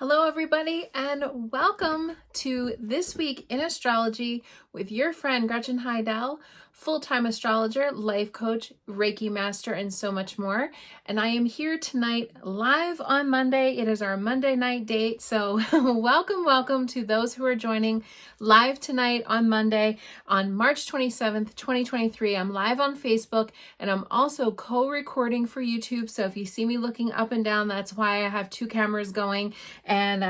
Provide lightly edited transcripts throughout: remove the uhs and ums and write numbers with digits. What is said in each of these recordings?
Hello, everybody, and welcome to This Week in Astrology with your friend Gretchen Heidel, full-time astrologer, life coach, Reiki master, and so much more. And I am here tonight live on Monday. It is our Monday night date. So welcome to those who are joining live tonight on Monday on March 27th, 2023. I'm live on Facebook and I'm also co-recording for YouTube. So if you see me looking up and down, that's why I have two cameras going, and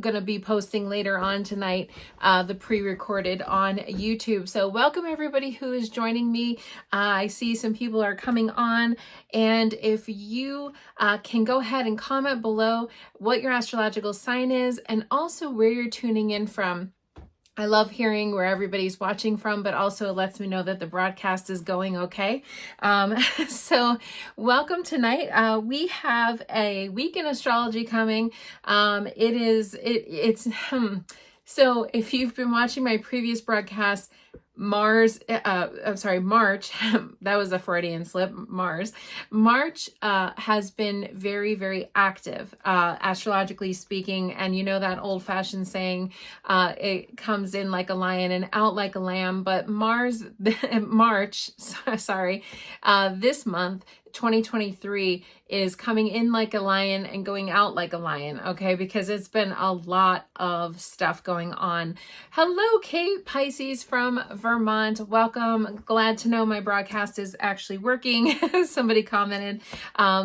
gonna be posting later on tonight the pre-recorded on YouTube. So welcome everybody who is joining me. I see some people are coming on, and if you can go ahead and comment below what your astrological sign is and also where you're tuning in from. I love hearing where everybody's watching from, but also it lets me know that the broadcast is going okay. So welcome tonight. We have a week in astrology coming. So if you've been watching my previous broadcast, March, that was a Freudian slip, March has been very, very active, astrologically speaking. And you know that old fashioned saying, it comes in like a lion and out like a lamb, but this month, 2023 is coming in like a lion and going out like a lion, okay? Because it's been a lot of stuff going on. Hello, Kate Pisces from Vermont. Welcome. Glad to know my broadcast is actually working. Somebody commented.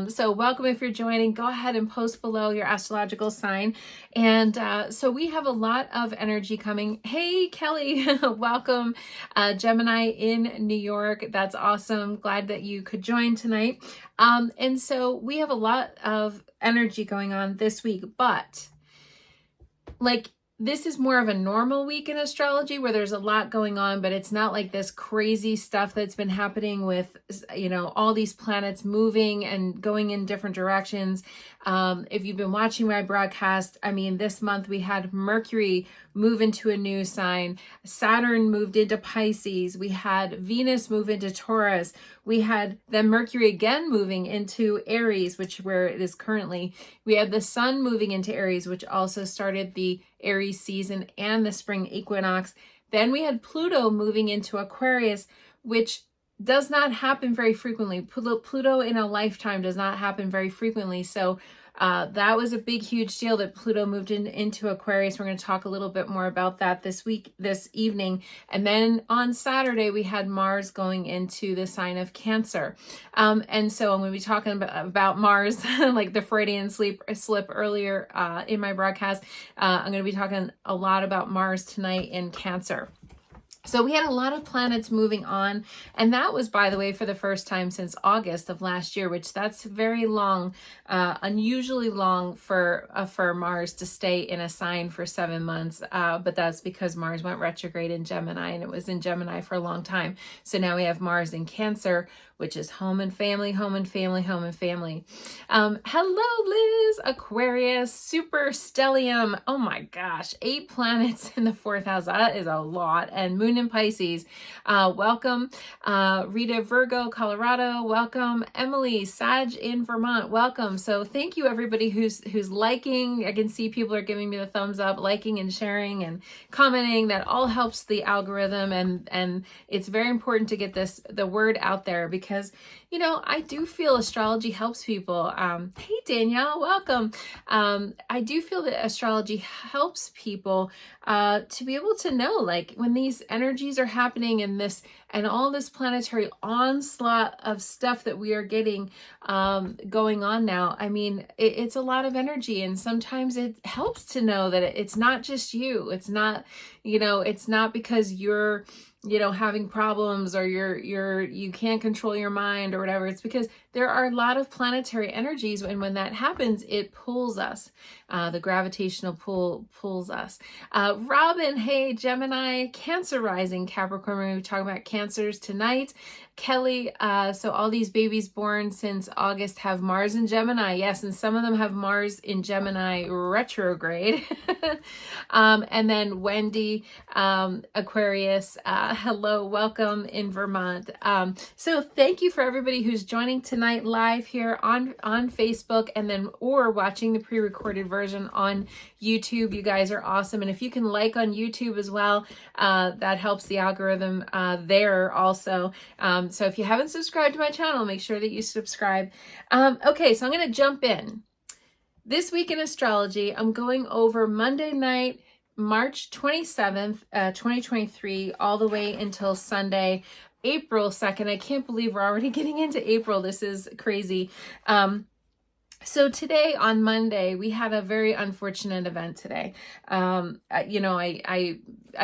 So welcome if you're joining. Go ahead and post below your astrological sign. And so we have a lot of energy coming. Hey, Kelly, welcome. Gemini in New York. That's awesome. Glad that you could join tonight. And so we have a lot of energy going on this week, but this is more of a normal week in astrology where there's a lot going on, but it's not like this crazy stuff that's been happening with, all these planets moving and going in different directions. If you've been watching my broadcast, this month we had Mercury move into a new sign. Saturn moved into Pisces. We had Venus move into Taurus. We had then Mercury again moving into Aries, where it is currently. We had the Sun moving into Aries, which also started the Aries season and the spring equinox. Then we had Pluto moving into Aquarius, which does not happen very frequently. Pluto in a lifetime does not happen very frequently. So that was a big, huge deal that Pluto moved into Aquarius. We're going to talk a little bit more about that this evening. And then on Saturday, we had Mars going into the sign of Cancer. And so I'm going to be talking about Mars, like the Freudian slip earlier in my broadcast. I'm going to be talking a lot about Mars tonight in Cancer. So we had a lot of planets moving on, and that was, by the way, for the first time since August of last year, which that's very long, unusually long for Mars to stay in a sign for 7 months. But that's because Mars went retrograde in Gemini, and it was in Gemini for a long time. So now we have Mars in Cancer, which is home and family, home and family, home and family. Hello, Liz, Aquarius, super stellium. Oh my gosh, 8 planets in the 4th house. That is a lot. And Moon in Pisces. Welcome. Rita, Virgo, Colorado. Welcome. Emily, Sag in Vermont. Welcome. So thank you everybody who's liking. I can see people are giving me the thumbs up, liking and sharing and commenting. That all helps the algorithm, and it's very important to get the word out there, because I do feel astrology helps people. Hey Danielle, welcome. I do feel that astrology helps people to be able to know, like, when these energies are happening and all this planetary onslaught of stuff that we are getting going on now. It's a lot of energy, and sometimes it helps to know that it's not just you. It's not, it's not because you're having problems or you can't control your mind or whatever. It's because there are a lot of planetary energies, and when that happens, it pulls us. The gravitational pull pulls us. Robin, hey, Gemini, Cancer rising, Capricorn. We're going to be talking about Cancers tonight. Kelly, so all these babies born since August have Mars in Gemini. Yes, and some of them have Mars in Gemini retrograde. And then Wendy, Aquarius, hello, welcome in Vermont. So thank you for everybody who's joining tonight live here on Facebook, and then or watching the pre-recorded version on YouTube. You guys are awesome. And if you can like on YouTube as well, that helps the algorithm there also. So if you haven't subscribed to my channel, make sure that you subscribe. Okay, so I'm going to jump in. This week in astrology, I'm going over Monday night, March 27th, 2023, all the way until Sunday, April 2nd. I can't believe we're already getting into April. This is crazy. So today on Monday, we had a very unfortunate event today. You know, I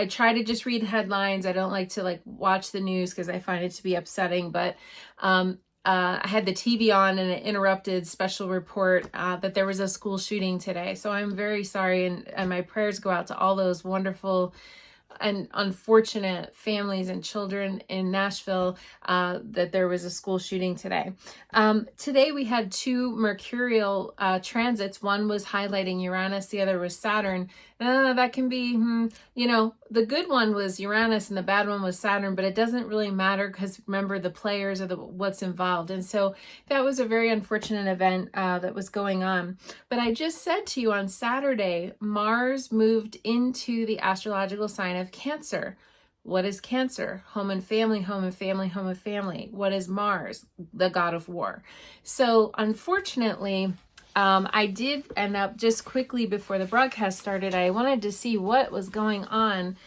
try to just read headlines. I don't like to watch the news because I find it to be upsetting, but I had the TV on and it interrupted special report that there was a school shooting today. So I'm very sorry, and my prayers go out to all those wonderful and unfortunate families and children in Nashville that there was a school shooting today. Today we had two mercurial transits. One was highlighting Uranus, the other was Saturn. That can be, you know, the good one was Uranus and the bad one was Saturn, but it doesn't really matter because remember the players are what's involved. And so that was a very unfortunate event that was going on. But I just said to you on Saturday, Mars moved into the astrological sign of Cancer. What is Cancer? Home and family, home and family, home and family. What is Mars? The god of war. So unfortunately, I did end up just quickly before the broadcast started, I wanted to see what was going on,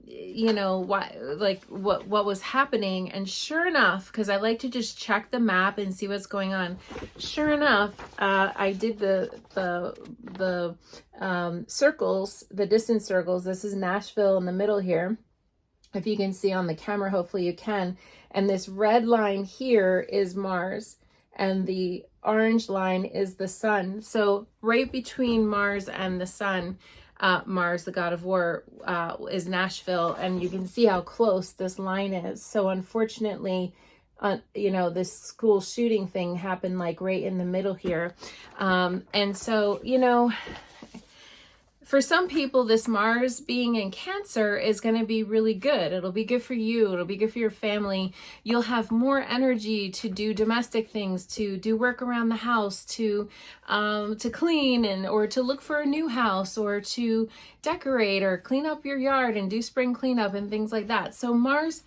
you know, what was happening. And sure enough, because I like to just check the map and see what's going on. Sure enough, I did the circles, the distance circles. This is Nashville in the middle here. If you can see on the camera, hopefully you can. And this red line here is Mars, and the orange line is the sun. So right between Mars and the sun, Mars, the god of war, is Nashville, and you can see how close this line is. So unfortunately, you know, this school shooting thing happened like right in the middle here. And so, you know, for some people, this Mars being in Cancer is going to be really good. It'll be good for you. It'll be good for your family. You'll have more energy to do domestic things, to do work around the house, to clean or to look for a new house, or to decorate or clean up your yard and do spring cleanup and things like that. So Mars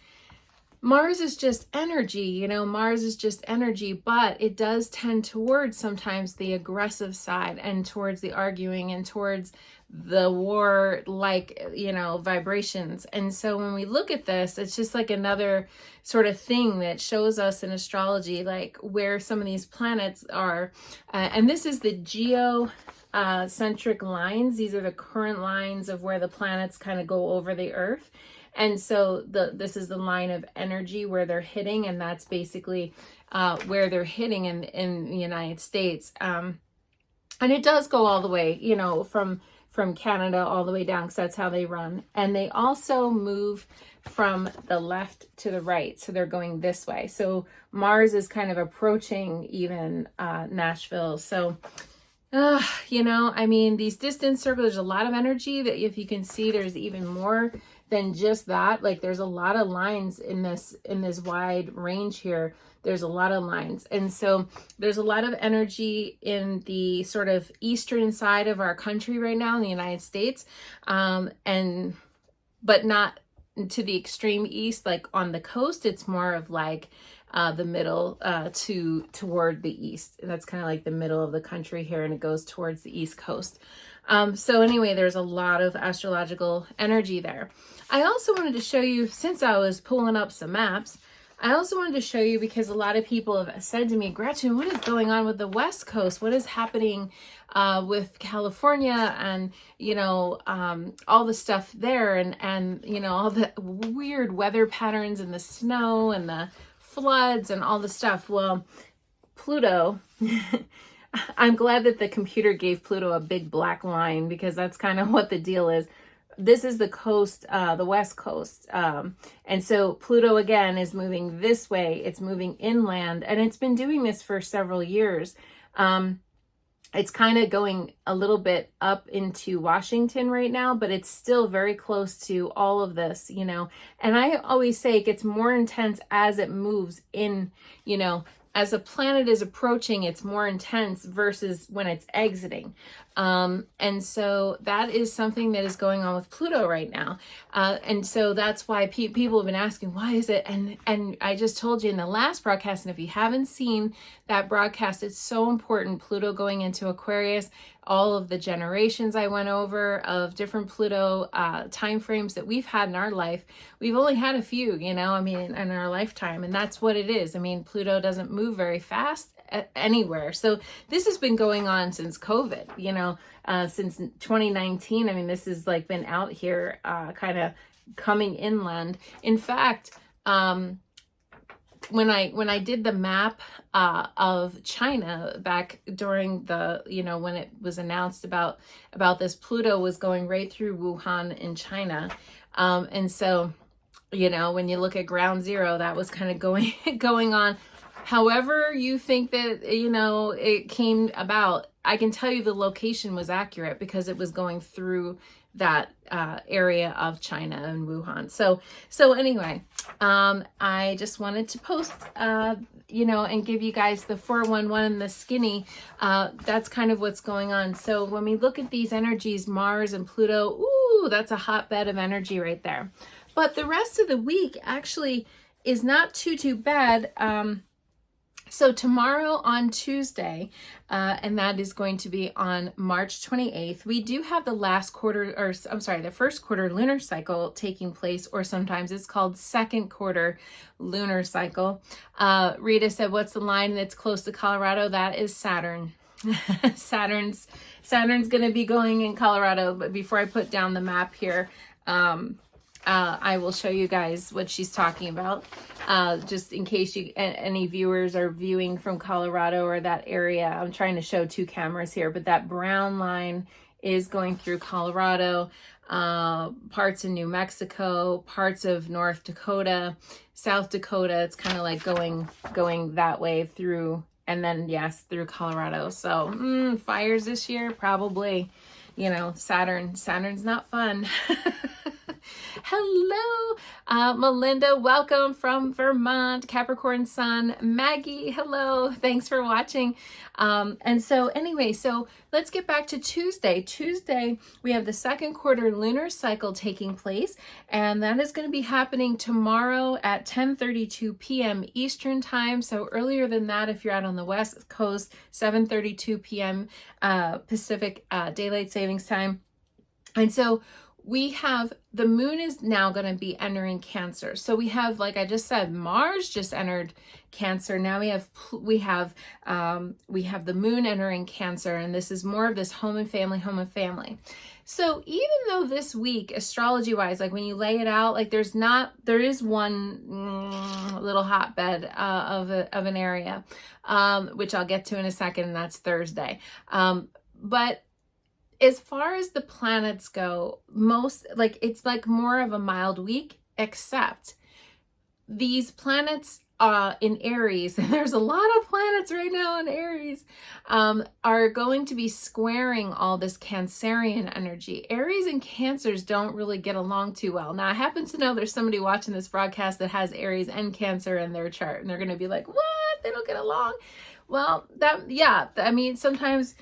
is just energy, you know, Mars is just energy, but it does tend towards sometimes the aggressive side and towards the arguing and towards the war, you know, vibrations. And so when we look at this, it's just like another sort of thing that shows us in astrology, like where some of these planets are. And this is the geocentric lines. These are the current lines of where the planets kind of go over the Earth. And so this is the line of energy where they're hitting, and that's basically where they're hitting in the United States. And it does go all the way, you know, from Canada all the way down, because that's how they run. And they also move from the left to the right, so they're going this way. So Mars is kind of approaching even Nashville. So you know, I mean, these distance circles, there's a lot of energy that if you can see, there's even more than just that. Like there's a lot of lines in this wide range here. There's a lot of lines. And so there's a lot of energy in the sort of eastern side of our country right now in the United States. But not to the extreme east, like on the coast. It's more of like the middle toward the east. That's kind of like the middle of the country here, and it goes towards the East Coast. So anyway, there's a lot of astrological energy there. I also wanted to show you, since I was pulling up some maps, I also wanted to show you, because a lot of people have said to me, Gretchen, what is going on with the West Coast? What is happening with California and, you know, all the stuff there, and, you know, all the weird weather patterns and the snow and the floods and all the stuff. Well, Pluto, I'm glad that the computer gave Pluto a big black line, because that's kind of what the deal is. this is the coast, the west coast. And so Pluto again is moving this way. It's moving inland, and it's been doing this for several years. It's kind of going a little bit up into Washington right now, but it's still very close to all of this, you know. And I always say it gets more intense as it moves in, you know, as a planet is approaching, it's more intense versus when it's exiting. And so that is something that is going on with Pluto right now. And so that's why people have been asking, why is it? And I just told you in the last broadcast, and if you haven't seen that broadcast, it's so important. Pluto going into Aquarius, all of the generations I went over of different Pluto time frames that we've had in our life. We've only had a few, you know, I mean, in our lifetime, and that's what it is. I mean, Pluto doesn't move very fast anywhere. So this has been going on since COVID, you know, since 2019. I mean, this has like been out here kind of coming inland. In fact, when I did the map of China back during the, you know, when it was announced about this, Pluto was going right through Wuhan in China. And so, you know, when you look at ground zero, that was kind of going on. However you think that, you know, it came about, I can tell you the location was accurate because it was going through that area of China and Wuhan. So anyway, I just wanted to post, you know, and give you guys the 411 and the skinny. That's kind of what's going on. So when we look at these energies, Mars and Pluto, ooh, that's a hotbed of energy right there. But the rest of the week actually is not too bad. So tomorrow on Tuesday, and that is going to be on March 28th, we do have the the first quarter lunar cycle taking place, or sometimes it's called second quarter lunar cycle. Rita said, what's the line that's close to Colorado? That is Saturn. Saturn's going to be going in Colorado, but before I put down the map here, I will show you guys what she's talking about, just in case any viewers are viewing from Colorado or that area. I'm trying to show two cameras here, but that brown line is going through Colorado, parts of New Mexico, parts of North Dakota, South Dakota. It's kind of like going that way through, and then yes, through Colorado. So fires this year, probably. You know, Saturn's not fun. Hello, Melinda, welcome from Vermont, Capricorn Sun. Maggie, hello, thanks for watching. And so anyway, so let's get back to Tuesday. Tuesday, we have the second quarter lunar cycle taking place, and that is going to be happening tomorrow at 10:32 p.m. Eastern time. So earlier than that, if you're out on the West Coast, 7:32 p.m. Pacific Daylight Savings Time. And so we have, the moon is now going to be entering Cancer. So we have, like I just said, Mars just entered Cancer. Now we have the moon entering Cancer, and this is more of this home and family. So even though this week, astrology wise, like when you lay it out, like there is one little hotbed of an area, which I'll get to in a second, and that's Thursday. But as far as the planets go, it's like more of a mild week, except these planets in Aries, and there's a lot of planets right now in Aries, are going to be squaring all this Cancerian energy. Aries and Cancers don't really get along too well. Now, I happen to know there's somebody watching this broadcast that has Aries and Cancer in their chart, and they're going to be like, what? They don't get along? Well, I mean, sometimes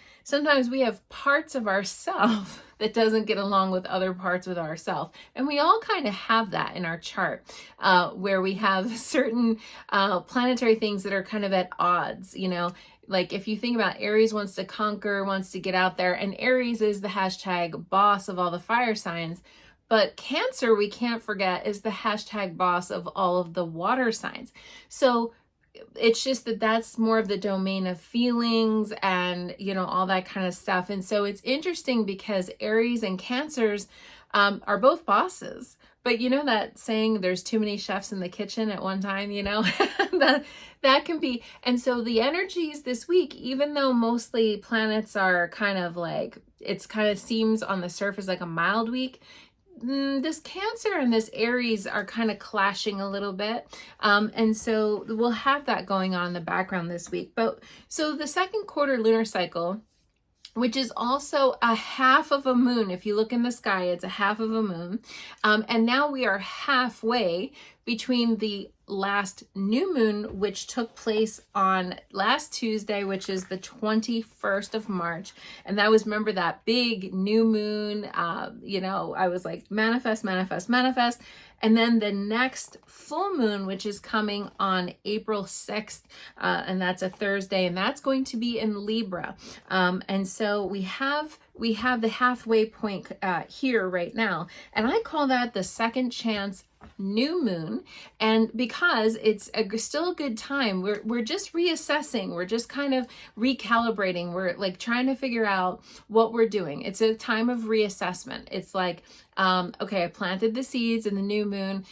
we have parts of ourselves that doesn't get along with other parts of ourselves. And we all kind of have that in our chart, where we have certain planetary things that are kind of at odds, you know. Like if you think about Aries wants to conquer, wants to get out there, and Aries is the hashtag boss of all the fire signs. But Cancer, we can't forget, is the hashtag boss of all of the water signs. So it's just that's more of the domain of feelings and, you know, all that kind of stuff. And so it's interesting because Aries and Cancers are both bosses. But you know that saying, there's too many chefs in the kitchen at one time, you know, that can be. And so the energies this week, even though mostly planets are kind of like, it's kind of seems on the surface like a mild week, this Cancer and this Aries are kind of clashing a little bit. And so we'll have that going on in the background this week. But so the second quarter lunar cycle, which is also a half of a moon. If you look in the sky, it's a half of a moon. And now we are halfway between the last new moon, which took place on last Tuesday, which is the 21st of March. And that was, remember, that big new moon. I was like, manifest, manifest, manifest. And then the next full moon, which is coming on April 6th, and that's a Thursday, and that's going to be in Libra. And so we have the halfway point here right now. And I call that the second chance new moon. And because it's still a good time, we're just reassessing, we're just kind of recalibrating, we're like trying to figure out what we're doing. It's a time of reassessment. It's like, okay, I planted the seeds in the new moon.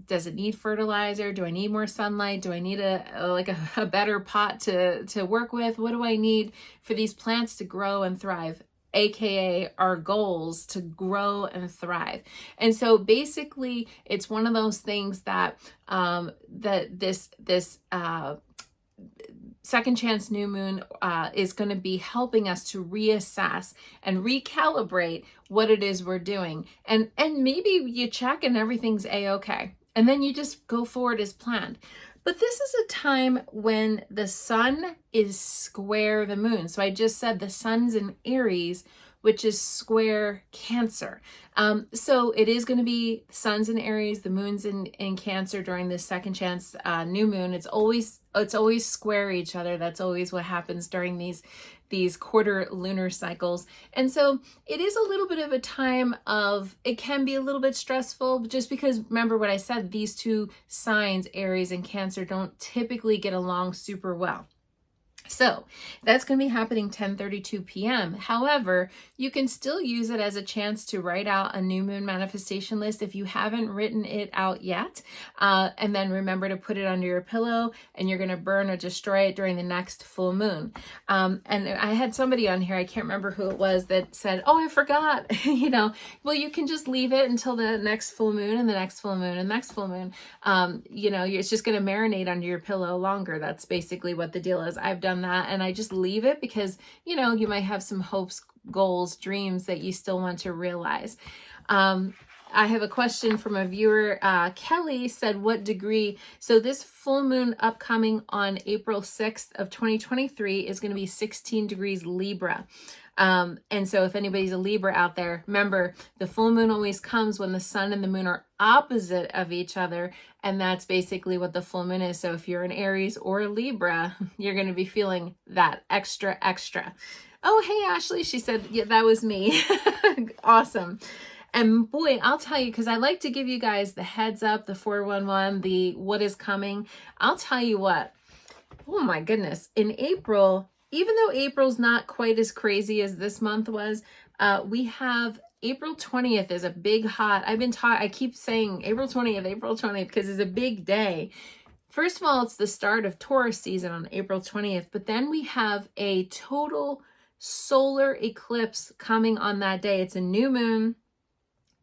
Does it need fertilizer? Do I need more sunlight? Do I need a better pot to work with? What do I need for these plants to grow and thrive? AKA our goals to grow and thrive. And so basically it's one of those things that this second chance new moon is going to be helping us to reassess and recalibrate what it is we're doing. And maybe you check and everything's a-okay. And then you just go forward as planned. But this is a time when the sun is square the moon. So I just said the sun's in Aries, which is square Cancer. So it is going to be sun's in Aries, the moon's in Cancer during this second chance new moon. It's always square each other. That's always what happens during these quarter lunar cycles. And so it is a little bit of a time of, it can be a little bit stressful, just because remember what I said, these two signs, Aries and Cancer, don't typically get along super well. So that's going to be happening 10:32 p.m. However, you can still use it as a chance to write out a new moon manifestation list if you haven't written it out yet. And then remember to put it under your pillow, and you're going to burn or destroy it during the next full moon. And I had somebody on here, I can't remember who it was, that said, oh, I forgot, well, you can just leave it until the next full moon and the next full moon and the next full moon. It's just going to marinate under your pillow longer. That's basically what the deal is. I've done that, and I just leave it because you might have some hopes, goals, dreams that you still want to realize. I have a question from a viewer. Kelly said, what degree? So this full moon upcoming on April 6th of 2023 is going to be 16 degrees Libra. And so if anybody's a Libra out there, remember the full moon always comes when the sun and the moon are opposite of each other. And that's basically what the full moon is. So if you're an Aries or a Libra, you're going to be feeling that extra. Oh, hey, Ashley. She said, yeah, that was me. Awesome. And boy, I'll tell you, because I like to give you guys the heads up, the 411, the what is coming. I'll tell you what, oh my goodness, in April, even though April's not quite as crazy as this month was, we have April 20th is a big hot, I keep saying April 20th, because it's a big day. First of all, it's the start of Taurus season on April 20th, but then we have a total solar eclipse coming on that day. It's a new moon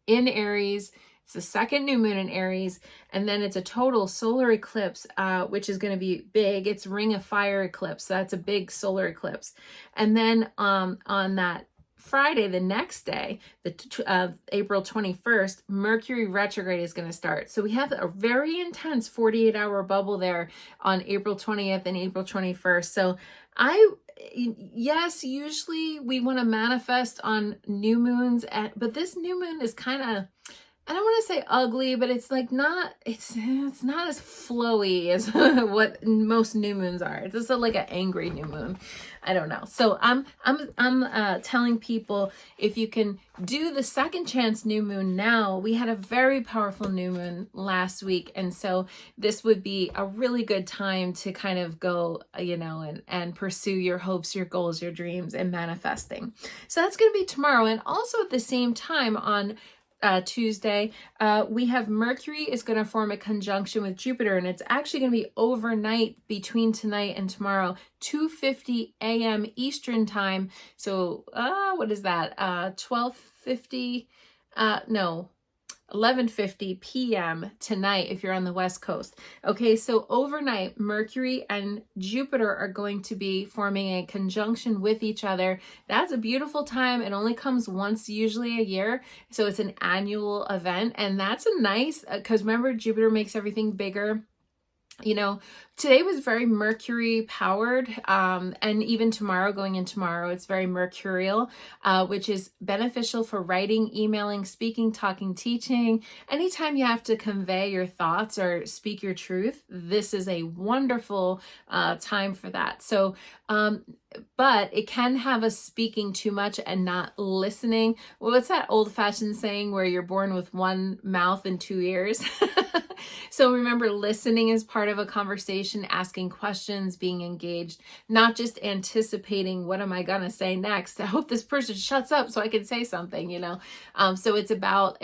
in Aries. It's the second new moon in Aries, and then it's a total solar eclipse, which is going to be big. It's Ring of Fire eclipse, so that's a big solar eclipse. And then on that Friday, the next day, April 21st, Mercury retrograde is going to start. So we have a very intense 48-hour bubble there on April 20th and April 21st. So yes, usually we want to manifest on new moons, but this new moon is kind of, I don't want to say ugly, but it's like not, it's not as flowy as what most new moons are. It's just like an angry new moon. I don't know. So I'm telling people, if you can do the second chance new moon now, we had a very powerful new moon last week. And so this would be a really good time to kind of go, and pursue your hopes, your goals, your dreams, and manifesting. So that's going to be tomorrow. And also at the same time on Tuesday, we have Mercury is going to form a conjunction with Jupiter, and it's actually going to be overnight between tonight and tomorrow, 2:50 a.m. Eastern time. So what is that? 12:50 No, 11:50 p.m. tonight if you're on the West Coast. Okay, so overnight, Mercury and Jupiter are going to be forming a conjunction with each other. That's a beautiful time. It only comes once, usually a year. So it's an annual event. And that's a nice, because remember, Jupiter makes everything bigger. You know, today was very Mercury powered, and even tomorrow, going in tomorrow, it's very mercurial, which is beneficial for writing, emailing, speaking, talking, teaching. Anytime you have to convey your thoughts or speak your truth, this is a wonderful time for that. So, but it can have us speaking too much and not listening. Well, what's that old-fashioned saying where you're born with one mouth and two ears? So remember, listening is part of a conversation, asking questions, being engaged, not just anticipating, what am I going to say next? I hope this person shuts up so I can say something, you know? So it's about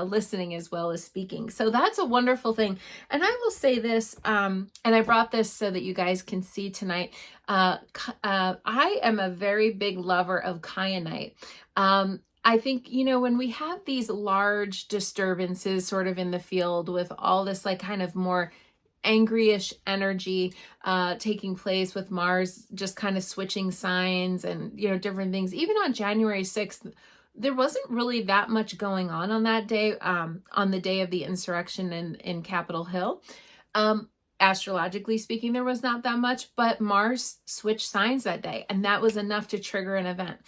listening as well as speaking. So that's a wonderful thing. And I will say this, and I brought this so that you guys can see tonight. I am a very big lover of kyanite. I think, you know, when we have these large disturbances sort of in the field with all this like kind of more angryish energy taking place with Mars just kind of switching signs and, you know, different things, even on January 6th, there wasn't really that much going on that day, on the day of the insurrection in Capitol Hill. Astrologically speaking, there was not that much, but Mars switched signs that day, and that was enough to trigger an event.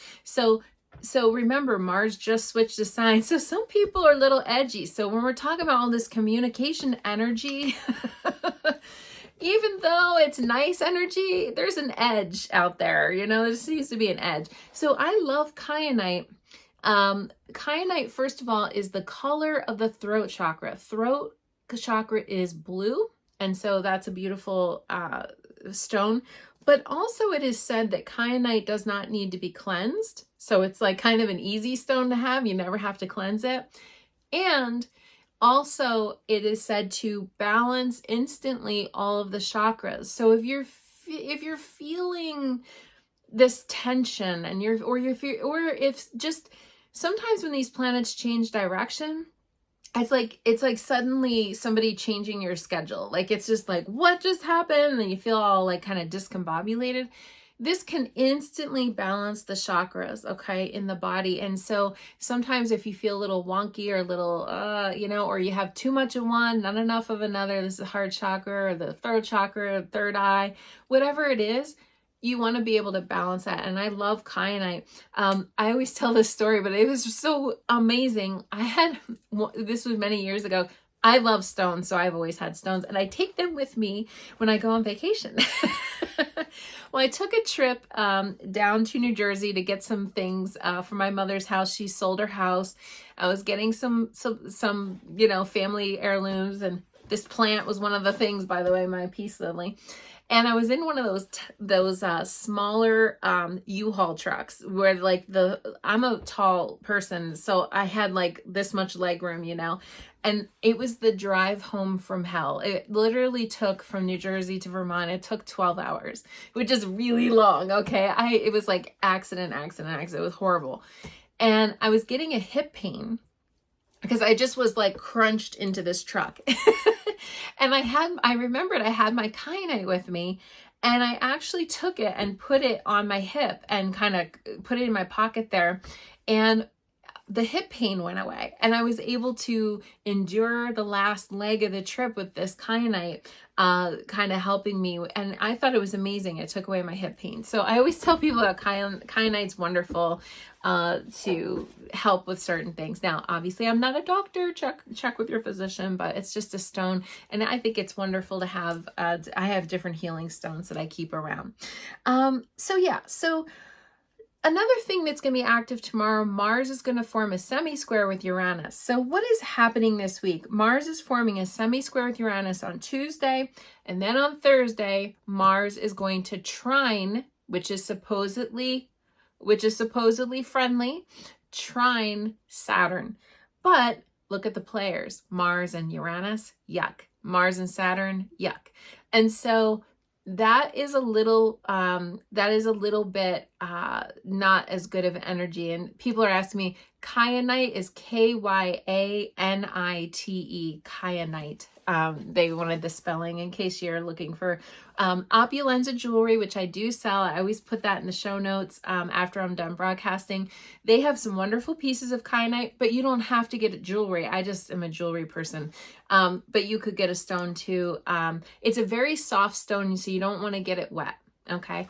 So remember, Mars just switched a sign. So some people are a little edgy. So when we're talking about all this communication energy, even though it's nice energy, there's an edge out there. You know, there seems to be an edge. So I love kyanite. Kyanite, first of all, is the color of the throat chakra. Throat chakra is blue. And so that's a beautiful stone. But also it is said that kyanite does not need to be cleansed. So it's like kind of an easy stone to have. You never have to cleanse it. And also it is said to balance instantly all of the chakras. So if you're feeling this tension and if just sometimes when these planets change direction, it's like suddenly somebody changing your schedule. Like it's just like, what just happened? And you feel all like kind of discombobulated. This can instantly balance the chakras, okay, in the body. And so sometimes if you feel a little wonky or a little, you know, or you have too much of one, not enough of another, this is the heart chakra or the throat chakra, or third eye, whatever it is, you want to be able to balance that. And I love kyanite. I always tell this story, but it was so amazing. This was many years ago. I love stones, so I've always had stones, and I take them with me when I go on vacation. Well, I took a trip down to New Jersey to get some things for my mother's house. She sold her house. I was getting some you know, family heirlooms, and this plant was one of the things, by the way, my peace lily. And I was in one of those smaller U-Haul trucks where like I'm a tall person, so I had like this much leg room, you know, and it was the drive home from hell. It literally took from New Jersey to Vermont, it took 12 hours, which is really long, okay? It was like accident. It was horrible. And I was getting a hip pain because I just was like crunched into this truck. And I remembered I had my kyanite with me, and I actually took it and put it on my hip and kind of put it in my pocket there. And the hip pain went away, and I was able to endure the last leg of the trip with this kyanite kind of helping me. And I thought it was amazing. It took away my hip pain. So I always tell people that kyanite's wonderful to help with certain things. Now, obviously, I'm not a doctor. Check with your physician, but it's just a stone, and I think it's wonderful to have. I have different healing stones that I keep around. So another thing that's going to be active tomorrow, Mars is going to form a semi-square with Uranus. So what is happening this week? Mars is forming a semi-square with Uranus on Tuesday, and then on Thursday, Mars is going to trine, which is supposedly friendly, trine Saturn. But look at the players, Mars and Uranus, yuck. Mars and Saturn, yuck. And so that is a little bit not as good of energy. And people are asking me, Kyanite is Kyanite, Kyanite. They wanted the spelling in case you're looking for Opulenza jewelry, which I do sell. I always put that in the show notes after I'm done broadcasting. They have some wonderful pieces of Kyanite, but you don't have to get jewelry. I just am a jewelry person. But you could get a stone too. It's a very soft stone, so you don't want to get it wet. Okay.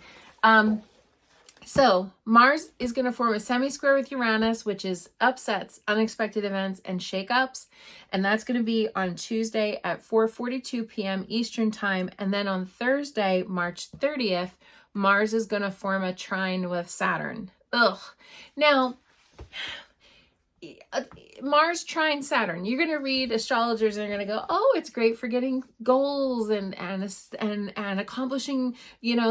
So Mars is going to form a semi-square with Uranus, which is upsets, unexpected events, and shakeups. And that's going to be on Tuesday at 4:42 p.m. Eastern time. And then on Thursday, March 30th, Mars is going to form a trine with Saturn. Ugh. Now, Mars trine Saturn, you're going to read astrologers and you're going to go, oh, it's great for getting goals and accomplishing,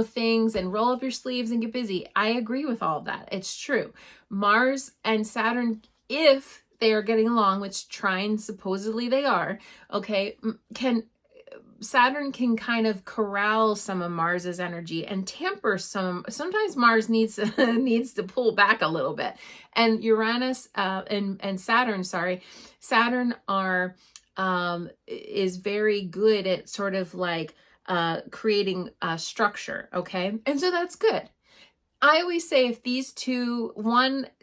things, and roll up your sleeves and get busy. I agree with all of that. It's true. Mars and Saturn, if they are getting along, which trine supposedly they are, okay, Saturn can kind of corral some of Mars's energy and tamper some. Sometimes Mars needs to pull back a little bit. And Uranus and Saturn, Saturn is very good at sort of like creating a structure, okay? And so that's good. I always say if these two,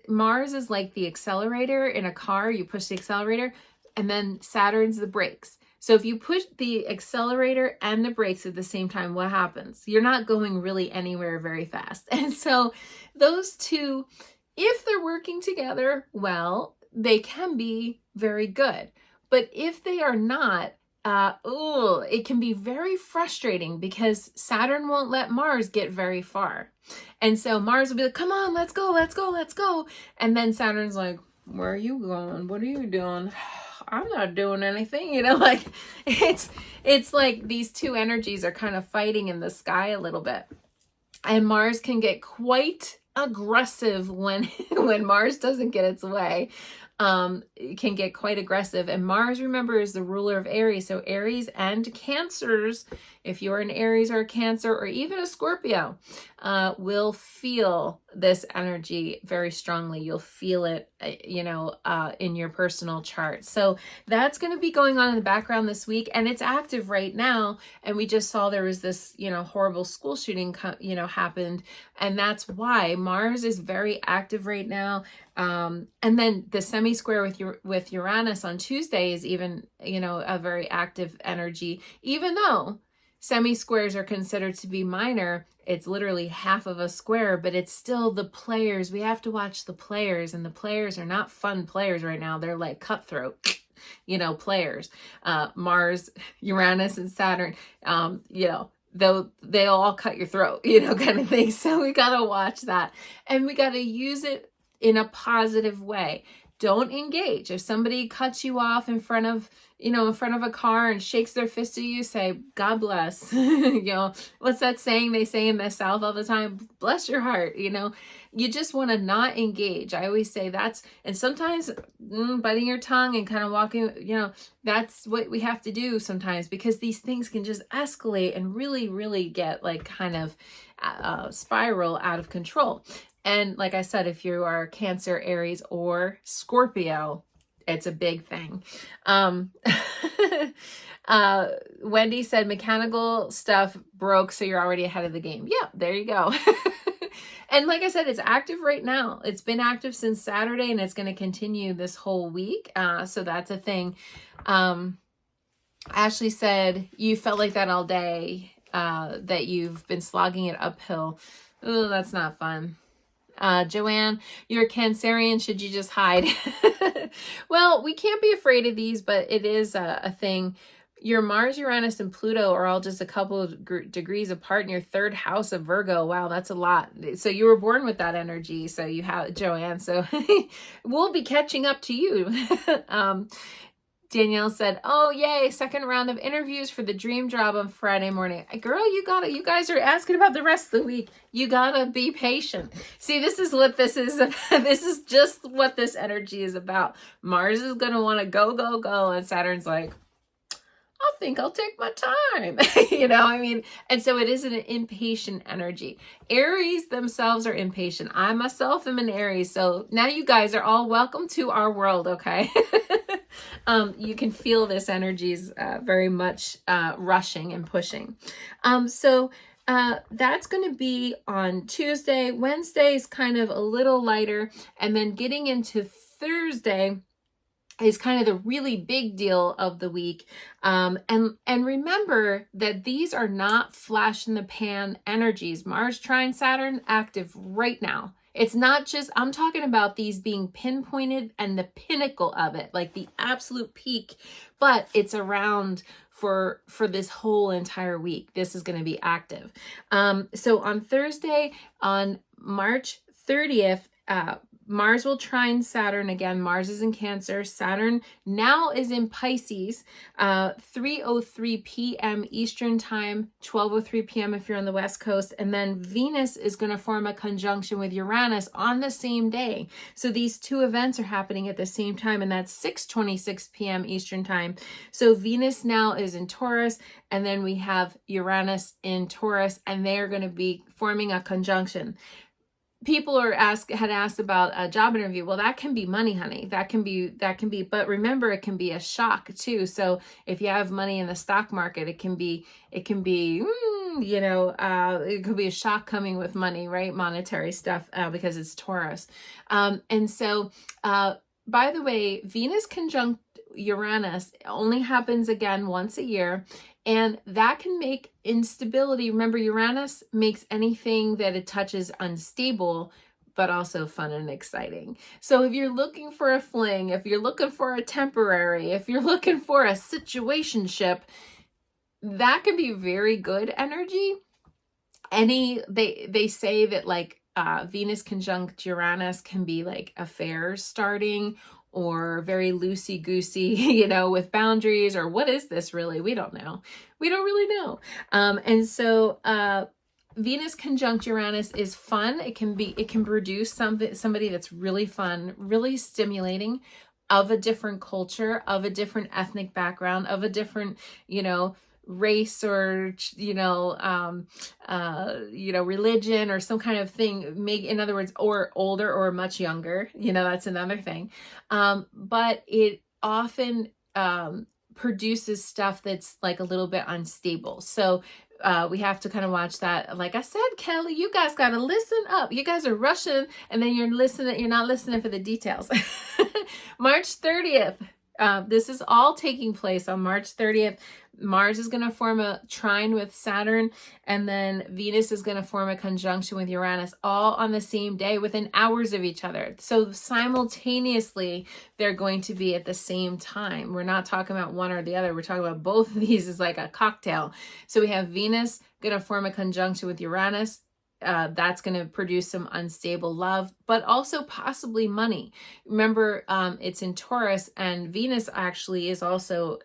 Mars is like the accelerator in a car, you push the accelerator, and then Saturn's the brakes. So if you push the accelerator and the brakes at the same time, what happens? You're not going really anywhere very fast. And so those two, if they're working together, well, they can be very good. But if they are not, it can be very frustrating because Saturn won't let Mars get very far. And so Mars will be like, come on, let's go, let's go, let's go. And then Saturn's like, where are you going? What are you doing? I'm not doing anything, like it's like these two energies are kind of fighting in the sky a little bit. And Mars can get quite aggressive when Mars doesn't get its way. It can get quite aggressive. And Mars, remember, is the ruler of Aries. So Aries and Cancers, if you're an Aries or a Cancer or even a Scorpio, will feel this energy very strongly. You'll feel it, in your personal chart. So that's going to be going on in the background this week, and it's active right now. And we just saw there was this, horrible school shooting, happened. And that's why Mars is very active right now. And then the semi-square with Uranus on Tuesday is even, a very active energy, even though semi-squares are considered to be minor. It's literally half of a square, but it's still the players. We have to watch the players, and the players are not fun players right now. They're like cutthroat, players. Mars, Uranus, and Saturn, they'll all cut your throat, kind of thing. So we got to watch that, and we got to use it in a positive way. Don't engage. If somebody cuts you off in front of a car and shakes their fist at you, say, God bless. What's that saying they say in the South all the time? Bless your heart. You just want to not engage. I always say and sometimes biting your tongue and kind of walking, that's what we have to do sometimes, because these things can just escalate and really, really get like kind of spiral out of control. And like I said, if you are Cancer, Aries, or Scorpio, it's a big thing. Wendy said mechanical stuff broke, so you're already ahead of the game. Yeah, there you go. And like I said, it's active right now. It's been active since Saturday, and it's going to continue this whole week. So that's a thing. Ashley said, you felt like that all day, that you've been slogging it uphill. Oh, that's not fun. Joanne, you're a Cancerian. Should you just hide? Well, we can't be afraid of these, but it is a thing. Your Mars, Uranus, and Pluto are all just a couple of degrees apart in your third house of Virgo. Wow, that's a lot. So you were born with that energy. So you have, Joanne. So we'll be catching up to you. Danielle said, oh, yay, second round of interviews for the dream job on Friday morning. Girl, you guys are asking about the rest of the week. You gotta be patient. See, this is what this is. This is just what this energy is about. Mars is gonna want to go, go, go. And Saturn's like, I'll think I'll take my time. I mean, and so it is an impatient energy. Aries themselves are impatient. I myself am an Aries. So now you guys are all welcome to our world, okay? You can feel this energy is very much rushing and pushing. So that's going to be on Tuesday. Wednesday is kind of a little lighter. And then getting into Thursday is kind of the really big deal of the week. And remember that these are not flash in the pan energies. Mars trine Saturn active right now. It's not just, I'm talking about these being pinpointed and the pinnacle of it, like the absolute peak, but it's around for this whole entire week. This is going to be active. So on Thursday, on March 30th, Mars will trine Saturn again. Mars is in Cancer. Saturn now is in Pisces, 3:03 p.m. Eastern Time, 12:03 p.m. if you're on the West Coast. And then Venus is going to form a conjunction with Uranus on the same day. So these two events are happening at the same time, and that's 6:26 p.m. Eastern Time. So Venus now is in Taurus, and then we have Uranus in Taurus, and they are going to be forming a conjunction. People had asked about a job interview. Well, that can be money, honey. That can be, but remember, it can be a shock too. So if you have money in the stock market, it could be a shock coming with money, right? Monetary stuff, because it's Taurus. And so, by the way, Venus conjunct Uranus only happens again once a year, and that can make instability. Remember, Uranus makes anything that it touches unstable, but also fun and exciting. So if you're looking for a fling, if you're looking for a temporary, if you're looking for a situationship, that can be very good energy. They say that like Venus conjunct Uranus can be like affairs starting, or very loosey-goosey, with boundaries, or what is this really? We don't know. We don't really know. And so Venus conjunct Uranus is fun. It can produce somebody that's really fun, really stimulating, of a different culture, of a different ethnic background, of a different, race, or religion, or some kind of thing, in other words, or older or much younger, that's another thing. But it often produces stuff that's like a little bit unstable. So we have to kind of watch that. Like I said, Kelly, you guys got to listen up. You guys are rushing, and then you're not listening for the details. March 30th. This is all taking place on March 30th. Mars is going to form a trine with Saturn, and then Venus is going to form a conjunction with Uranus, all on the same day within hours of each other. So simultaneously, they're going to be at the same time. We're not talking about one or the other. We're talking about both of these as like a cocktail. So we have Venus going to form a conjunction with Uranus. That's going to produce some unstable love, but also possibly money. Remember, it's in Taurus, and Venus actually is also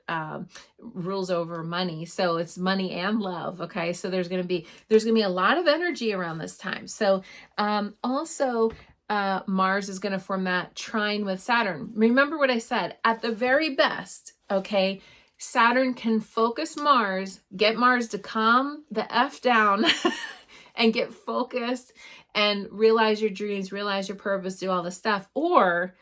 rules over money. So it's money and love. Okay. So there's going to be a lot of energy around this time. So also Mars is going to form that trine with Saturn. Remember what I said, at the very best. Okay. Saturn can focus Mars, get Mars to calm the F down and get focused and realize your dreams, realize your purpose, do all this stuff. Or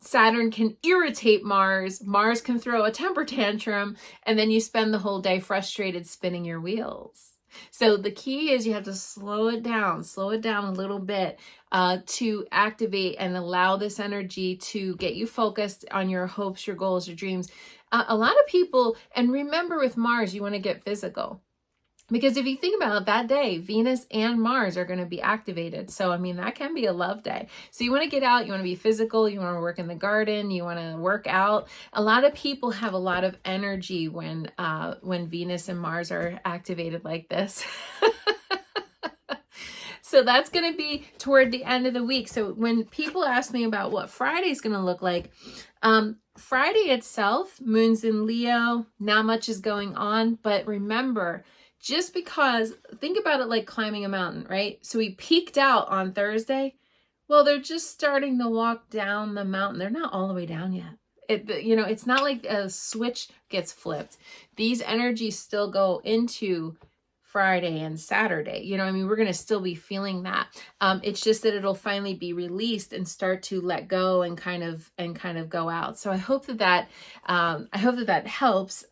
Saturn can irritate Mars. Mars can throw a temper tantrum, and then you spend the whole day frustrated spinning your wheels. So the key is you have to slow it down a little bit to activate and allow this energy to get you focused on your hopes, your goals, your dreams. A lot of people, and remember with Mars, you want to get physical. Because if you think about it, that day, Venus and Mars are going to be activated. So, I mean, that can be a love day. So you want to get out, you want to be physical, you want to work in the garden, you want to work out. A lot of people have a lot of energy when Venus and Mars are activated like this. So that's going to be toward the end of the week. So when people ask me about what Friday is going to look like, Friday itself, moon's in Leo, not much is going on. But remember, just because, think about it like climbing a mountain, right? So we peaked out on Thursday. Well, they're just starting to walk down the mountain. They're not all the way down yet. it's not like a switch gets flipped. These energies still go into Friday and Saturday. We're going to still be feeling that. It's just that it'll finally be released and start to let go and kind of go out. So I hope that helps.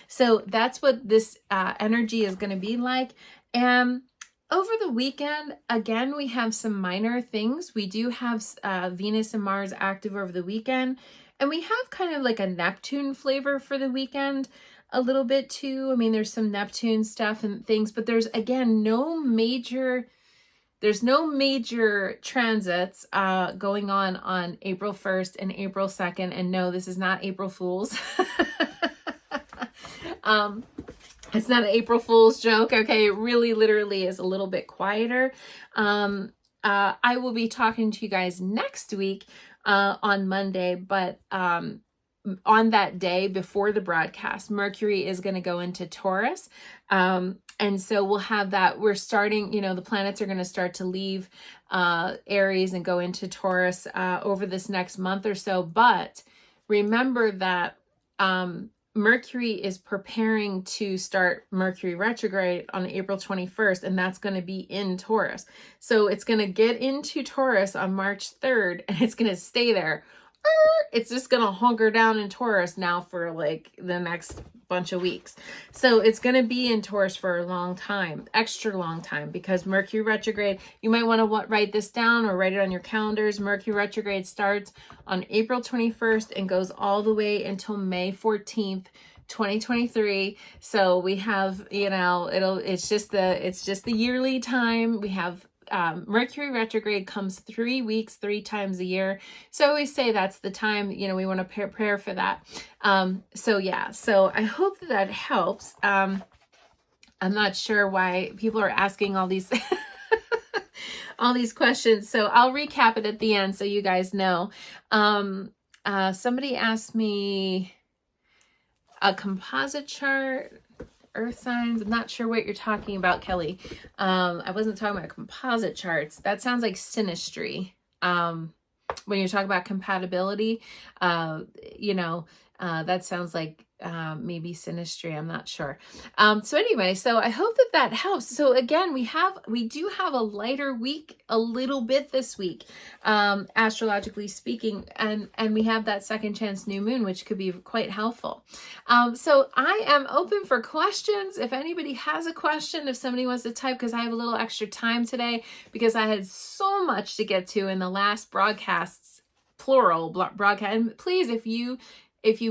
So that's what this energy is going to be like. And over the weekend, again, we have some minor things. We do have Venus and Mars active over the weekend, and we have kind of like a Neptune flavor for the weekend a little bit too. There's some Neptune stuff and things, but there's, again, no major transits going on April 1st and April 2nd. And no, this is not April Fool's. It's not an April Fool's joke, okay? It really literally is a little bit quieter. I will be talking to you guys next week on Monday, but on that day before the broadcast, Mercury is going to go into Taurus. And so we'll have that. We're starting, the planets are going to start to leave Aries and go into Taurus over this next month or so. But remember that Mercury is preparing to start Mercury retrograde on April 21st, and that's going to be in Taurus. So it's going to get into Taurus on March 3rd, and it's going to stay there. It's just going to hunker down in Taurus now for like the next bunch of weeks. So it's going to be in Taurus for a long time, extra long time, because Mercury retrograde, you might want to write this down or write it on your calendars. Mercury retrograde starts on April 21st and goes all the way until May 14th, 2023. So we have, it's just the yearly time. We have Mercury retrograde comes 3 weeks, 3 times a year. So I always say that's the time, we want to prepare for that. So I hope that helps. I'm not sure why people are asking all these all these questions. So I'll recap it at the end so you guys know. Somebody asked me a composite chart. Earth signs. I'm not sure what you're talking about, Kelly. I wasn't talking about composite charts. That sounds like synastry. When you're talking about compatibility, that sounds like maybe synastry. I'm not sure. So anyway, so I hope that helps. So again, we do have a lighter week a little bit this week, astrologically speaking, and we have that second chance new moon, which could be quite helpful. So I am open for questions. If anybody has a question, if somebody wants to type, because I have a little extra time today because I had so much to get to in the last broadcasts, plural broadcast. And please, if you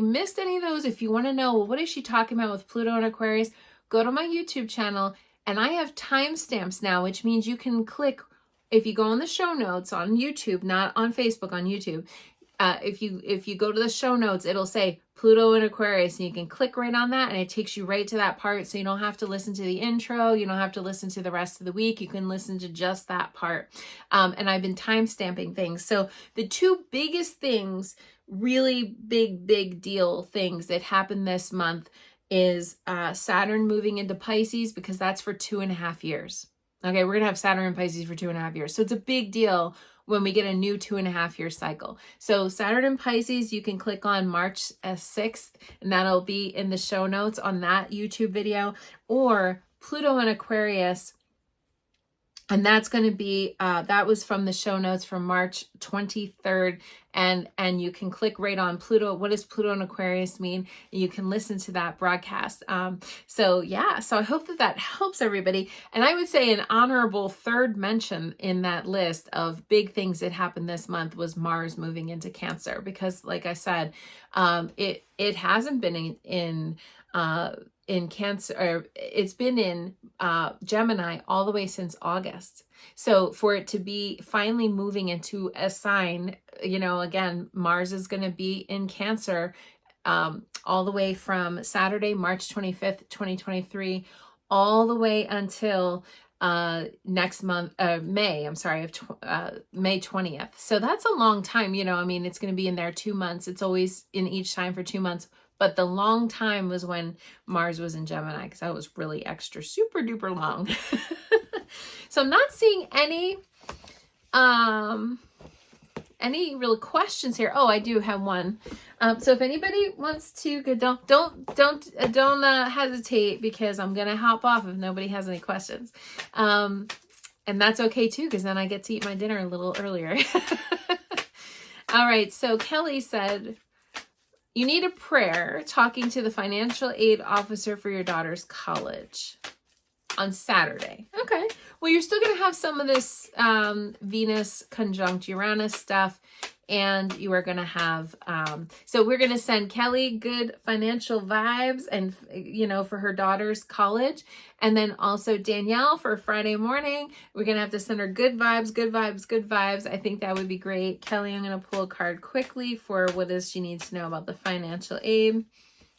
missed any of those, if you want to know, well, what is she talking about with Pluto and Aquarius, go to my YouTube channel, and I have timestamps now, which means you can click, if you go on the show notes on YouTube, not on Facebook, on YouTube, if you go to the show notes, it'll say Pluto and Aquarius, and you can click right on that, and it takes you right to that part, so you don't have to listen to the intro, you don't have to listen to the rest of the week, you can listen to just that part. And I've been timestamping things. So the two biggest things, really big deal things that happened this month is Saturn moving into Pisces, because that's for 2.5 years. Okay, we're gonna have Saturn in Pisces for 2.5 years. So it's a big deal when we get a new 2.5 year cycle. So Saturn in Pisces, you can click on March 6th, and that'll be in the show notes on that YouTube video, or Pluto and Aquarius. And that's going to be, that was from the show notes from March 23rd. And you can click right on Pluto. What does Pluto and Aquarius mean? And you can listen to that broadcast. So I hope that helps everybody. And I would say an honorable third mention in that list of big things that happened this month was Mars moving into Cancer. Because like I said, it hasn't been in Cancer, or it's been in Gemini all the way since August. So for it to be finally moving into a sign, again, Mars is going to be in Cancer all the way from Saturday, March 25th, 2023, all the way until next month, May 20th. So that's a long time, it's going to be in there 2 months. It's always in each time for 2 months. But the long time was when Mars was in Gemini, because that was really extra, super duper long. So I'm not seeing any any real questions here. Oh, I do have one. So if anybody wants to go, don't hesitate, because I'm gonna hop off if nobody has any questions. And that's okay too, because then I get to eat my dinner a little earlier. All right, so Kelly said, you need a prayer talking to the financial aid officer for your daughter's college on Saturday. Okay. Well, you're still going to have some of this Venus conjunct Uranus stuff, and you are going to have, so we're going to send Kelly good financial vibes and, for her daughter's college. And then also Danielle for Friday morning, we're going to have to send her good vibes, good vibes, good vibes. I think that would be great. Kelly, I'm going to pull a card quickly for what is she needs to know about the financial aid.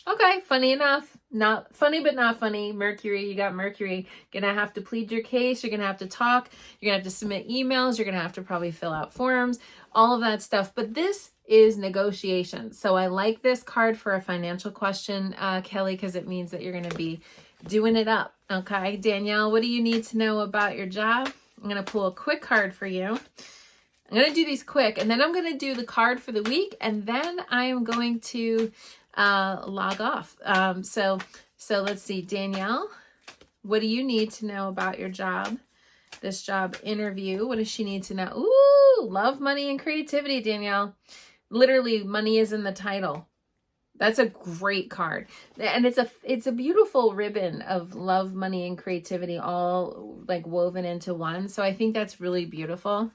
Okay, funny enough. Not funny, but not funny. Mercury, you got Mercury. Gonna have to plead your case. You're gonna have to talk. You're gonna have to submit emails. You're gonna have to probably fill out forms, all of that stuff. But this is negotiation. So I like this card for a financial question, Kelly, because it means that you're gonna be doing it up. Okay, Danielle, what do you need to know about your job? I'm gonna pull a quick card for you. I'm gonna do these quick, and then I'm gonna do the card for the week, and then I am going to log off. So let's see, Danielle, what do you need to know about your job? This job interview, what does she need to know? Ooh, love, money, and creativity, Danielle. Literally, money is in the title. That's a great card. And it's a beautiful ribbon of love, money, and creativity all like woven into one. So I think that's really beautiful.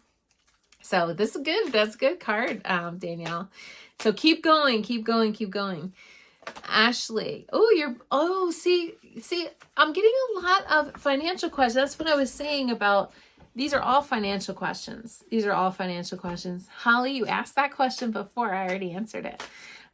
So this is good. That's a good card, Danielle. So keep going, keep going, keep going. Ashley, see, I'm getting a lot of financial questions. That's what I was saying about, these are all financial questions. These are all financial questions. Holly, you asked that question before. I already answered it.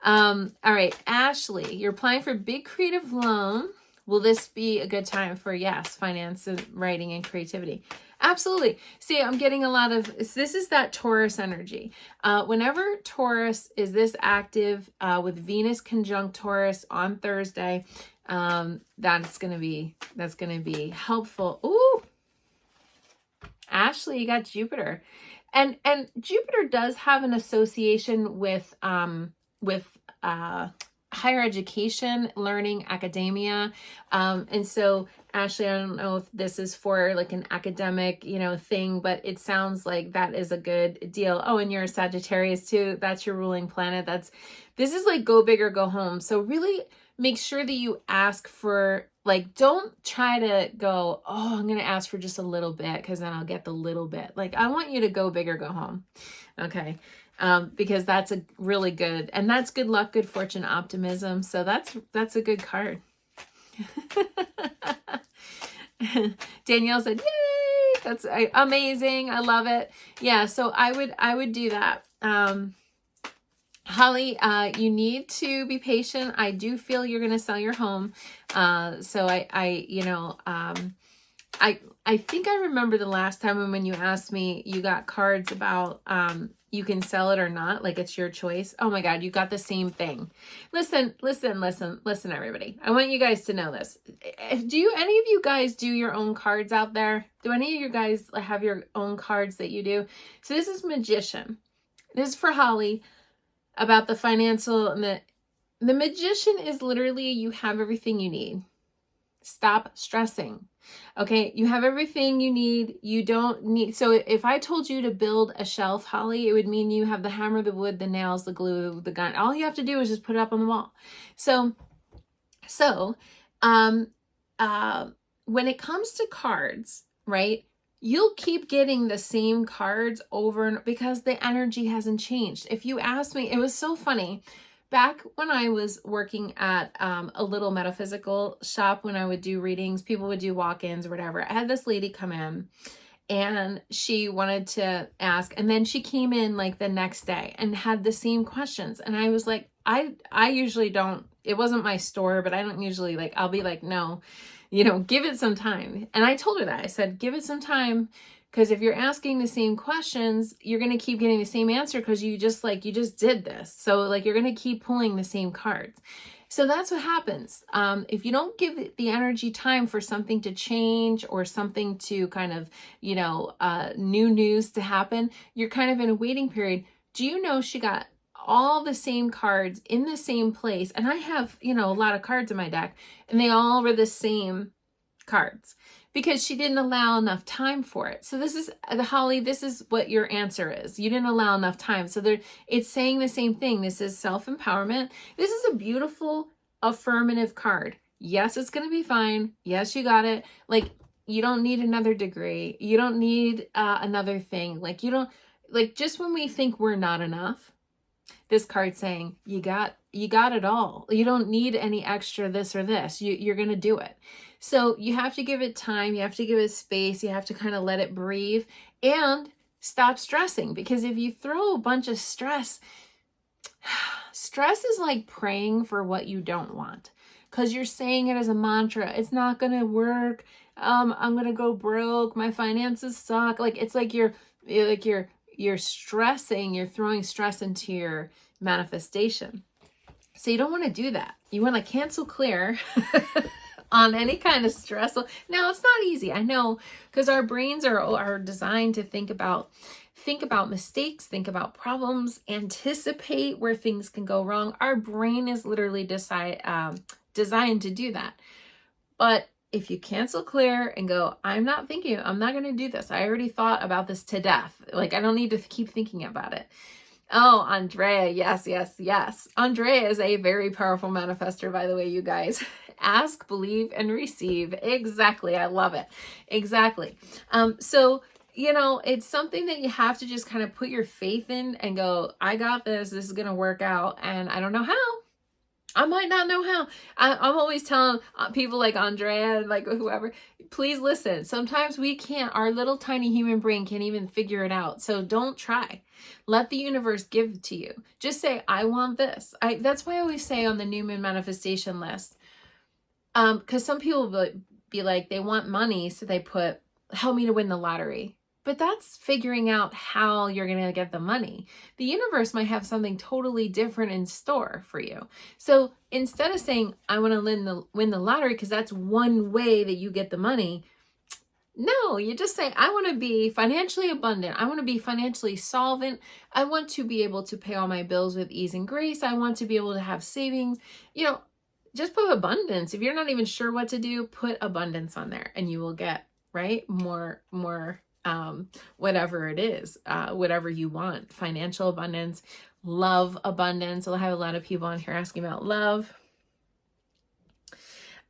All right, Ashley, you're applying for big creative loan. Will this be a good time for, yes, finance and writing and creativity? Absolutely. See, I'm getting a lot of, this is that Taurus energy. Whenever Taurus is this active with Venus conjunct Taurus on Thursday, that's going to be helpful. Ooh, Ashley, you got Jupiter. And Jupiter does have an association with higher education, learning, academia. And so Ashley, I don't know if this is for like an academic, thing, but it sounds like that is a good deal. Oh, and you're a Sagittarius too. That's your ruling planet. This is like go big or go home. So really make sure that you ask for, like, don't try to go, oh, I'm going to ask for just a little bit because then I'll get the little bit. Like, I want you to go big or go home. Okay. Because that's a really good, and that's good luck, good fortune, optimism. So that's a good card. Danielle said, yay, that's amazing. I love it. Yeah. So I would do that. Holly, you need to be patient. I do feel you're going to sell your home. So I think I remember the last time when you asked me, you got cards about, you can sell it or not. Like it's your choice. Oh my God, you got the same thing. Listen, everybody. I want you guys to know this. Do any of you guys do your own cards out there? Do any of you guys have your own cards that you do? So this is Magician. This is for Holly about the financial, and the Magician is literally, you have everything you need. Stop stressing. Okay, you have everything you need. You don't need, so if I told you to build a shelf, Holly, it would mean you have the hammer, the wood, the nails, the glue, the gun. All you have to do is just put it up on the wall. So when it comes to cards, right, you'll keep getting the same cards over and because the energy hasn't changed. If you ask me, it was so funny. Back when I was working at a little metaphysical shop, when I would do readings, people would do walk-ins or whatever. I had this lady come in and she wanted to ask, and then she came in like the next day and had the same questions. And I was like, I usually don't, it wasn't my store, but I don't usually like, I'll be like, no, give it some time. And I told her that. I said, give it some time. Because if you're asking the same questions, you're going to keep getting the same answer because you just did this. So like you're going to keep pulling the same cards. So that's what happens. If you don't give the energy time for something to change or something to kind of, new news to happen, you're kind of in a waiting period. Do you know she got all the same cards in the same place? And I have, you know, a lot of cards in my deck, and they all were the same cards because she didn't allow enough time for it. So this is the Holly, this is what your answer is. You didn't allow enough time. So there, it's saying the same thing. This is self-empowerment. This is a beautiful affirmative card. Yes, it's going to be fine. Yes, you got it. Like, you don't need another degree. You don't need another thing. Like, you don't, like, just when we think we're not enough, this card saying you got it all. You don't need any extra this or this. You're going to do it. So you have to give it time. You have to give it space. You have to kind of let it breathe and stop stressing, because if you throw a bunch of stress is like praying for what you don't want, because you're saying it as a mantra. It's not going to work. I'm going to go broke. My finances suck. Like, it's like you're stressing, you're throwing stress into your manifestation. So you don't want to do that. You want to cancel clear on any kind of stress. Now, it's not easy, I know, because our brains are designed to think about mistakes, think about problems, anticipate where things can go wrong. Our brain is literally designed to do that. But if you cancel clear and go, I'm not going to do this. I already thought about this to death. Like, I don't need to keep thinking about it. Oh, Andrea. Yes, yes, yes. Andrea is a very powerful manifester, by the way, you guys. Ask, believe, and receive. Exactly. I love it. Exactly. So, you know, it's something that you have to just kind of put your faith in and go, I got this. This is going to work out. And I don't know how. I might not know how. I'm always telling people like Andrea and like whoever, please listen. Sometimes we can't, our little tiny human brain can't even figure it out. So don't try. Let the universe give it to you. Just say, I want this. That's why I always say on the new moon manifestation list, because some people will be like, they want money. So they put, help me to win the lottery. But that's figuring out how you're going to get the money. The universe might have something totally different in store for you. So instead of saying, I want to win the lottery, because that's one way that you get the money. No, you just say, I want to be financially abundant. I want to be financially solvent. I want to be able to pay all my bills with ease and grace. I want to be able to have savings. You know, just put abundance. If you're not even sure what to do, put abundance on there and you will get, right, more whatever it is, whatever you want. Financial abundance, love abundance. I'll have a lot of people on here asking about love.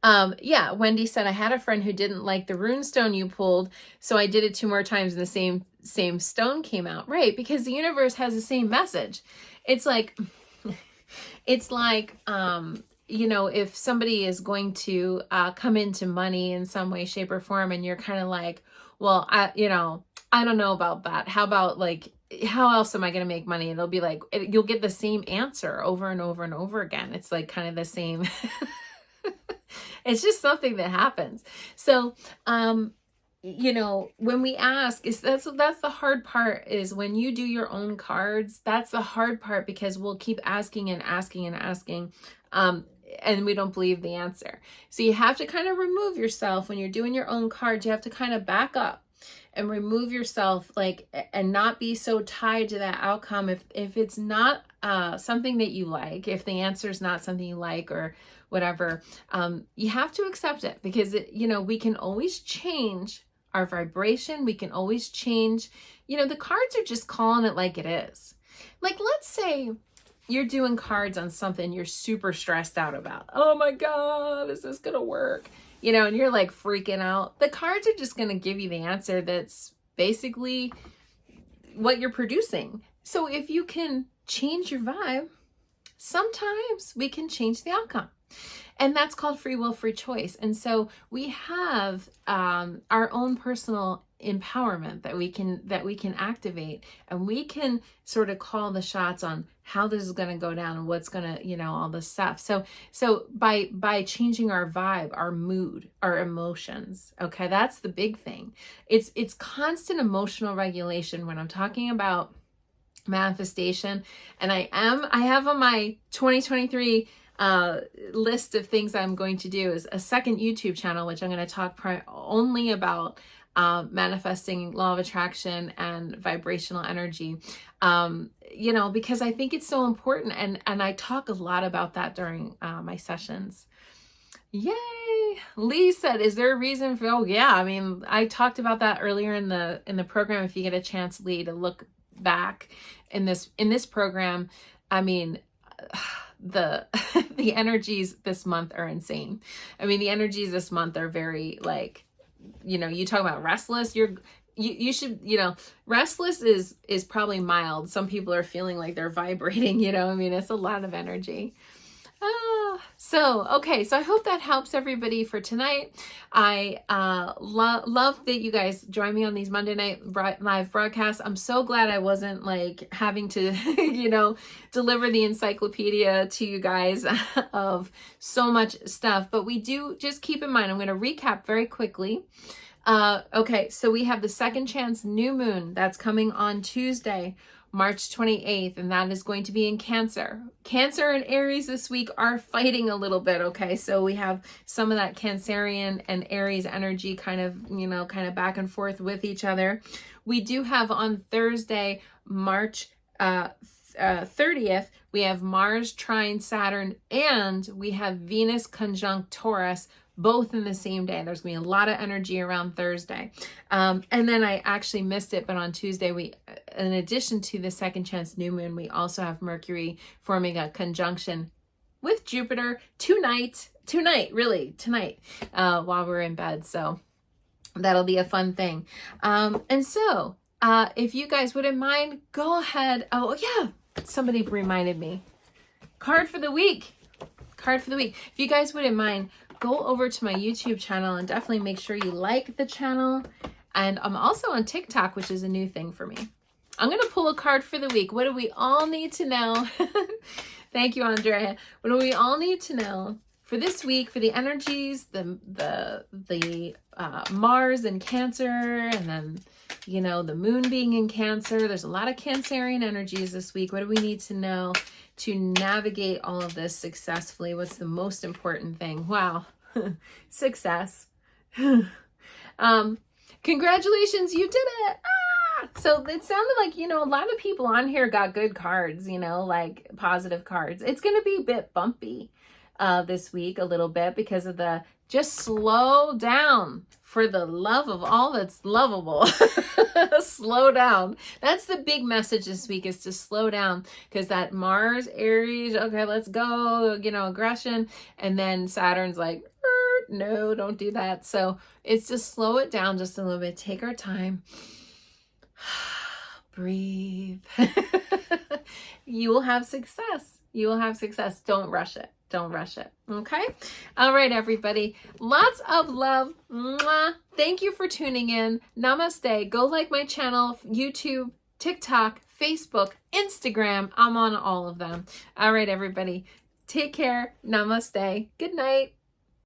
Yeah, Wendy said, I had a friend who didn't like the rune stone you pulled, so I did it 2 more times and the same stone came out. Right, because the universe has the same message. It's like, you know, if somebody is going to come into money in some way, shape, or form, and you're kind of like, well, I don't know about that. How about, like, how else am I going to make money? And it'll be like, you'll get the same answer over and over and over again. It's like kind of the same. It's just something that happens. So, you know, when we ask, that's the hard part, is when you do your own cards, that's the hard part, because we'll keep asking and asking and asking. And we don't believe the answer. So you have to kind of remove yourself when you're doing your own cards. You have to kind of back up and remove yourself, like, and not be so tied to that outcome. If it's not something that you like, if the answer is not something you like or whatever, you have to accept it, because you know, we can always change our vibration. We can always change, you know, the cards are just calling it like it is. Like, let's say you're doing cards on something you're super stressed out about. Oh my God, is this going to work? You know, and you're like freaking out. The cards are just going to give you the answer that's basically what you're producing. So if you can change your vibe, sometimes we can change the outcome. And that's called free will, free choice. And so we have our own personal empowerment that we can activate, and we can sort of call the shots on how this is going to go down and what's going to, you know, all this stuff. So by changing our vibe, our mood, our emotions, okay, that's the big thing. It's constant emotional regulation when I'm talking about manifestation. And I have on my 2023 list of things I'm going to do is a second YouTube channel, which I'm going to talk only about manifesting law of attraction and vibrational energy. Because I think it's so important, and I talk a lot about that during my sessions. Yay! Lee said, is there a reason for, oh yeah, I mean, I talked about that earlier in the program. If you get a chance, Lee, to look back in this program, I mean, the the energies this month are insane. I mean, the energies this month are very, like, you talk about restless, you should, restless is probably mild. Some people are feeling like they're vibrating, I mean, it's a lot of energy. Okay, so I hope that helps everybody for tonight. I love that you guys join me on these Monday night live broadcasts. I'm so glad I wasn't like having to, deliver the encyclopedia to you guys of so much stuff. But we do, just keep in mind, I'm going to recap very quickly. Okay, so we have the second chance new moon that's coming on Tuesday, March 28th, and that is going to be in Cancer. Cancer and Aries this week are fighting a little bit, okay? So we have some of that Cancerian and Aries energy kind of back and forth with each other. We do have on Thursday, March 30th, we have Mars trine Saturn, and we have Venus conjunct Taurus, both in the same day. There's going to be a lot of energy around Thursday. And then I actually missed it, but on Tuesday, in addition to the second chance new moon, we also have Mercury forming a conjunction with Jupiter tonight, while we're in bed. So that'll be a fun thing. If you guys wouldn't mind, go ahead. Oh yeah, somebody reminded me. Card for the week. If you guys wouldn't mind, go over to my YouTube channel and definitely make sure you like the channel. And I'm also on TikTok, which is a new thing for me. I'm going to pull a card for the week. What do we all need to know? Thank you, Andrea. What do we all need to know for this week, for the energies, the Mars in Cancer, and then, the moon being in Cancer. There's a lot of Cancerian energies this week. What do we need to know to navigate all of this successfully? What's the most important thing? Wow. Success. Congratulations, you did it. So it sounded like, a lot of people on here got good cards, like positive cards. It's going to be a bit bumpy this week, a little bit, because of just slow down for the love of all that's lovable. Slow down. That's the big message this week, is to slow down, because that Mars, Aries, okay, let's go, aggression. And then Saturn's like, no, don't do that. So it's just slow it down just a little bit. Take our time. Breathe. You will have success. Don't rush it. Okay. All right, everybody. Lots of love. Mwah. Thank you for tuning in. Namaste. Go like my channel, YouTube, TikTok, Facebook, Instagram. I'm on all of them. All right, everybody. Take care. Namaste. Good night.